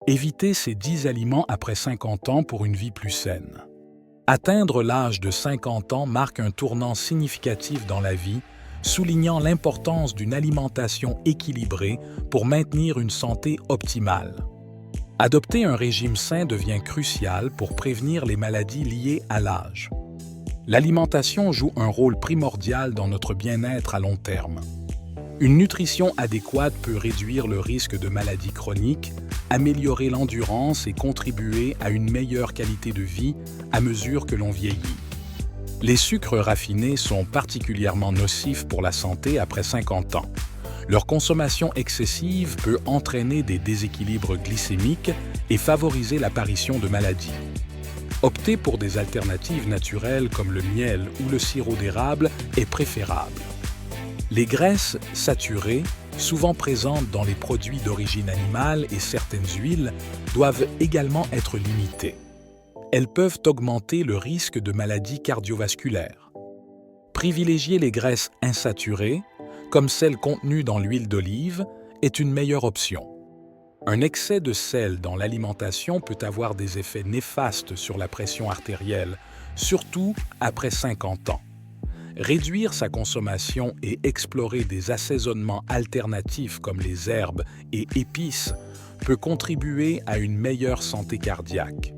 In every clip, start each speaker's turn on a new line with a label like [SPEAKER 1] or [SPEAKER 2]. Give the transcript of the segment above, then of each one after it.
[SPEAKER 1] Évitez ces 10 aliments après 50 ans pour une vie plus saine. Atteindre l'âge de 50 ans marque un tournant significatif dans la vie, soulignant l'importance d'une alimentation équilibrée pour maintenir une santé optimale. Adopter un régime sain devient crucial pour prévenir les maladies liées à l'âge. L'alimentation joue un rôle primordial dans notre bien-être à long terme. Une nutrition adéquate peut réduire le risque de maladies chroniques, améliorer l'endurance et contribuer à une meilleure qualité de vie à mesure que l'on vieillit. Les sucres raffinés sont particulièrement nocifs pour la santé après 50 ans. Leur consommation excessive peut entraîner des déséquilibres glycémiques et favoriser l'apparition de maladies. Opter pour des alternatives naturelles comme le miel ou le sirop d'érable est préférable. Les graisses saturées, souvent présentes dans les produits d'origine animale et certaines huiles, doivent également être limitées. Elles peuvent augmenter le risque de maladies cardiovasculaires. Privilégier les graisses insaturées, comme celles contenues dans l'huile d'olive, est une meilleure option. Un excès de sel dans l'alimentation peut avoir des effets néfastes sur la pression artérielle, surtout après 50 ans. Réduire sa consommation et explorer des assaisonnements alternatifs comme les herbes et épices peut contribuer à une meilleure santé cardiaque.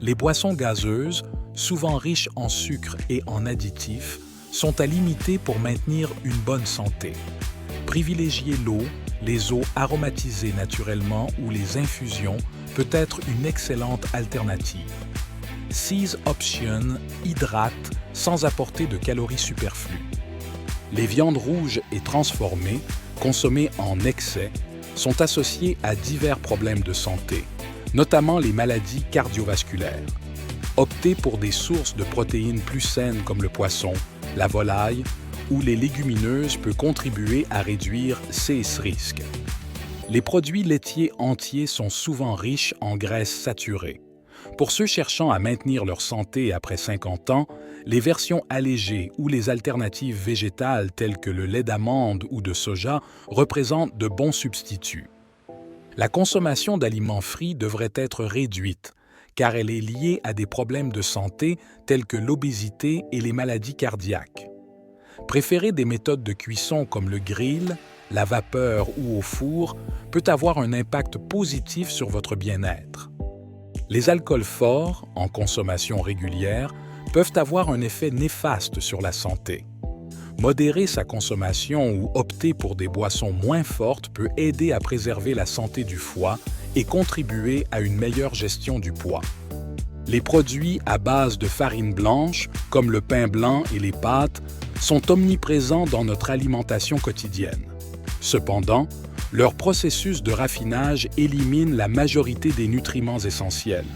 [SPEAKER 1] Les boissons gazeuses, souvent riches en sucre et en additifs, sont à limiter pour maintenir une bonne santé. Privilégier l'eau, les eaux aromatisées naturellement ou les infusions peut être une excellente alternative. Cease Option hydrate sans apporter de calories superflues. Les viandes rouges et transformées, consommées en excès, sont associées à divers problèmes de santé, notamment les maladies cardiovasculaires. Optez pour des sources de protéines plus saines comme le poisson, la volaille ou les légumineuses peut contribuer à réduire ces risques. Les produits laitiers entiers sont souvent riches en graisses saturées. Pour ceux cherchant à maintenir leur santé après 50 ans, les versions allégées ou les alternatives végétales telles que le lait d'amande ou de soja représentent de bons substituts. La consommation d'aliments frits devrait être réduite, car elle est liée à des problèmes de santé tels que l'obésité et les maladies cardiaques. Préférer des méthodes de cuisson comme le grill, la vapeur ou au four peut avoir un impact positif sur votre bien-être. Les alcools forts, en consommation régulière, peuvent avoir un effet néfaste sur la santé. Modérer sa consommation ou opter pour des boissons moins fortes peut aider à préserver la santé du foie et contribuer à une meilleure gestion du poids. Les produits à base de farine blanche, comme le pain blanc et les pâtes, sont omniprésents dans notre alimentation quotidienne. Cependant, leur processus de raffinage élimine la majorité des nutriments essentiels.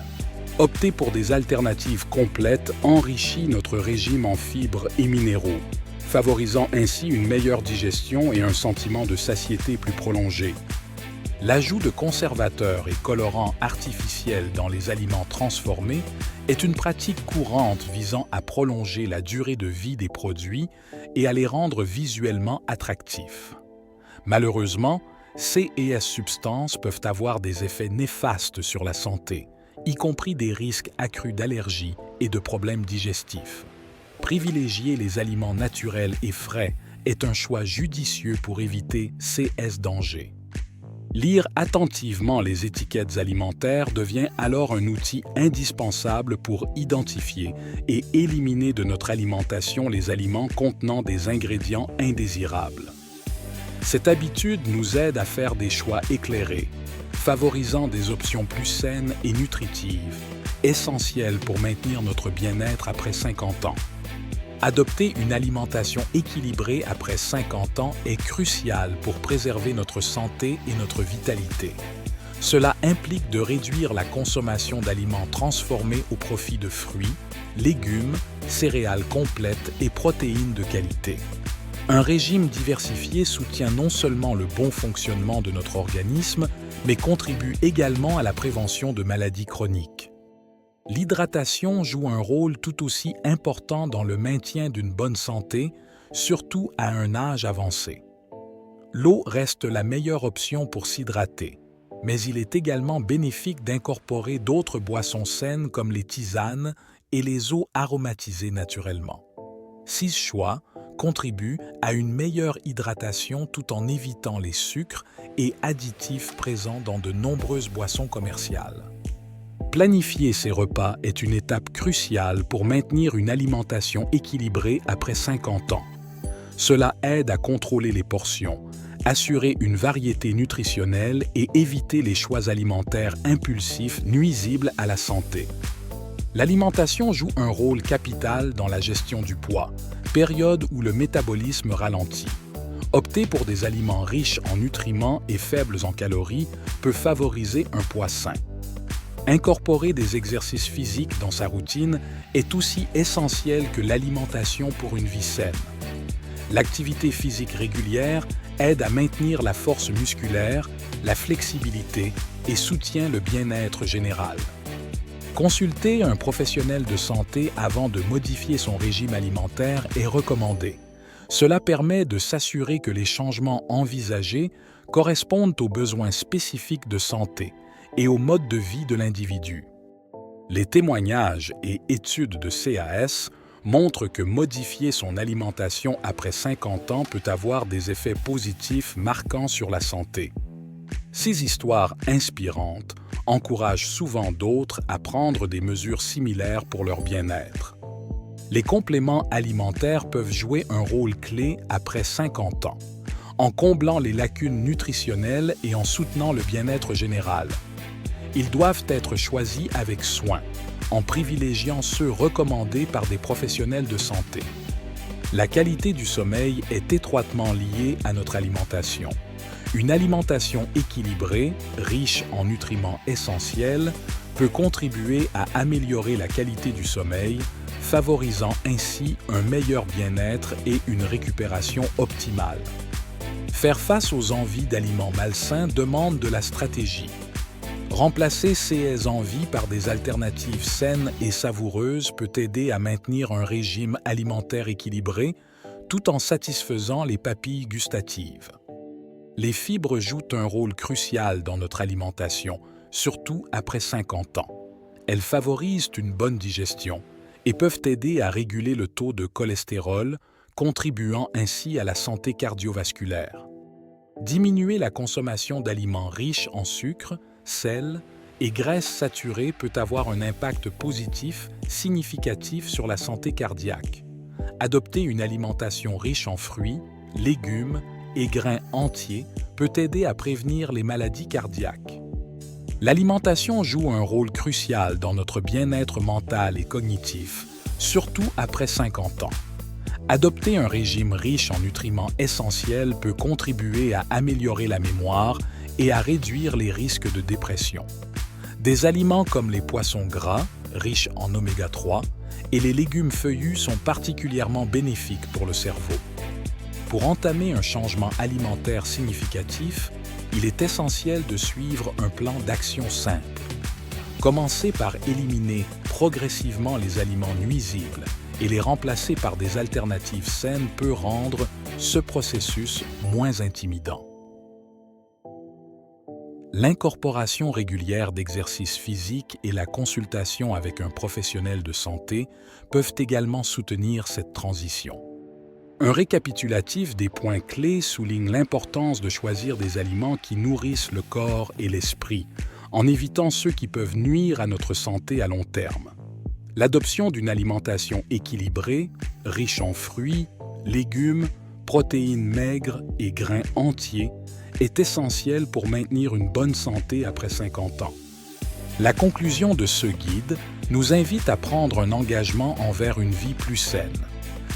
[SPEAKER 1] Opter pour des alternatives complètes enrichit notre régime en fibres et minéraux, favorisant ainsi une meilleure digestion et un sentiment de satiété plus prolongé. L'ajout de conservateurs et colorants artificiels dans les aliments transformés est une pratique courante visant à prolonger la durée de vie des produits et à les rendre visuellement attractifs. Malheureusement, ces et ces substances peuvent avoir des effets néfastes sur la santé, y compris des risques accrus d'allergies et de problèmes digestifs. Privilégier les aliments naturels et frais est un choix judicieux pour éviter ces dangers. Lire attentivement les étiquettes alimentaires devient alors un outil indispensable pour identifier et éliminer de notre alimentation les aliments contenant des ingrédients indésirables. Cette habitude nous aide à faire des choix éclairés, favorisant des options plus saines et nutritives, essentielles pour maintenir notre bien-être après 50 ans. Adopter une alimentation équilibrée après 50 ans est crucial pour préserver notre santé et notre vitalité. Cela implique de réduire la consommation d'aliments transformés au profit de fruits, légumes, céréales complètes et protéines de qualité. Un régime diversifié soutient non seulement le bon fonctionnement de notre organisme, mais contribue également à la prévention de maladies chroniques. L'hydratation joue un rôle tout aussi important dans le maintien d'une bonne santé, surtout à un âge avancé. L'eau reste la meilleure option pour s'hydrater. Mais il est également bénéfique d'incorporer d'autres boissons saines comme les tisanes et les eaux aromatisées naturellement. Ces choix contribuent à une meilleure hydratation tout en évitant les sucres et additifs présents dans de nombreuses boissons commerciales. Planifier ses repas est une étape cruciale pour maintenir une alimentation équilibrée après 50 ans. Cela aide à contrôler les portions, assurer une variété nutritionnelle et éviter les choix alimentaires impulsifs nuisibles à la santé. L'alimentation joue un rôle capital dans la gestion du poids, période où le métabolisme ralentit. Opter pour des aliments riches en nutriments et faibles en calories peut favoriser un poids sain. Incorporer des exercices physiques dans sa routine est aussi essentiel que l'alimentation pour une vie saine. L'activité physique régulière aide à maintenir la force musculaire, la flexibilité et soutient le bien-être général. Consulter un professionnel de santé avant de modifier son régime alimentaire est recommandé. Cela permet de s'assurer que les changements envisagés correspondent aux besoins spécifiques de santé et au mode de vie de l'individu. Les témoignages et études de CAS montrent que modifier son alimentation après 50 ans peut avoir des effets positifs marquants sur la santé. Ces histoires inspirantes encouragent souvent d'autres à prendre des mesures similaires pour leur bien-être. Les compléments alimentaires peuvent jouer un rôle clé après 50 ans, en comblant les lacunes nutritionnelles et en soutenant le bien-être général. Ils doivent être choisis avec soin, en privilégiant ceux recommandés par des professionnels de santé. La qualité du sommeil est étroitement liée à notre alimentation. Une alimentation équilibrée, riche en nutriments essentiels, peut contribuer à améliorer la qualité du sommeil, favorisant ainsi un meilleur bien-être et une récupération optimale. Faire face aux envies d'aliments malsains demande de la stratégie. Remplacer ces envies par des alternatives saines et savoureuses peut aider à maintenir un régime alimentaire équilibré tout en satisfaisant les papilles gustatives. Les fibres jouent un rôle crucial dans notre alimentation, surtout après 50 ans. Elles favorisent une bonne digestion et peuvent aider à réguler le taux de cholestérol, contribuant ainsi à la santé cardiovasculaire. Diminuer la consommation d'aliments riches en sucre, sel et graisses saturées peut avoir un impact positif significatif sur la santé cardiaque. Adopter une alimentation riche en fruits, légumes et grains entiers peut aider à prévenir les maladies cardiaques. L'alimentation joue un rôle crucial dans notre bien-être mental et cognitif, surtout après 50 ans. Adopter un régime riche en nutriments essentiels peut contribuer à améliorer la mémoire et à réduire les risques de dépression. Des aliments comme les poissons gras, riches en oméga 3, et les légumes feuillus sont particulièrement bénéfiques pour le cerveau. Pour entamer un changement alimentaire significatif, il est essentiel de suivre un plan d'action simple. Commencer par éliminer progressivement les aliments nuisibles et les remplacer par des alternatives saines peut rendre ce processus moins intimidant. L'incorporation régulière d'exercices physiques et la consultation avec un professionnel de santé peuvent également soutenir cette transition. Un récapitulatif des points clés souligne l'importance de choisir des aliments qui nourrissent le corps et l'esprit, en évitant ceux qui peuvent nuire à notre santé à long terme. L'adoption d'une alimentation équilibrée, riche en fruits, légumes, protéines maigres et grains entiers, est essentielle pour maintenir une bonne santé après 50 ans. La conclusion de ce guide nous invite à prendre un engagement envers une vie plus saine.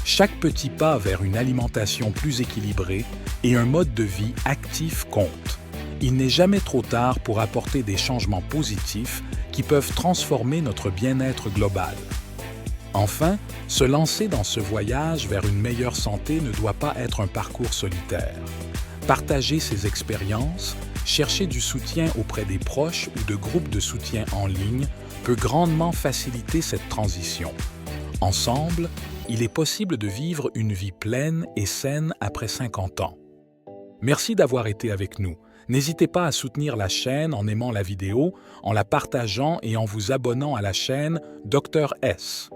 [SPEAKER 1] Chaque petit pas vers une alimentation plus équilibrée et un mode de vie actif compte. Il n'est jamais trop tard pour apporter des changements positifs qui peuvent transformer notre bien-être global. Enfin, se lancer dans ce voyage vers une meilleure santé ne doit pas être un parcours solitaire. Partager ses expériences, chercher du soutien auprès des proches ou de groupes de soutien en ligne peut grandement faciliter cette transition. Ensemble, il est possible de vivre une vie pleine et saine après 50 ans. Merci d'avoir été avec nous. N'hésitez pas à soutenir la chaîne en aimant la vidéo, en la partageant et en vous abonnant à la chaîne Dr S.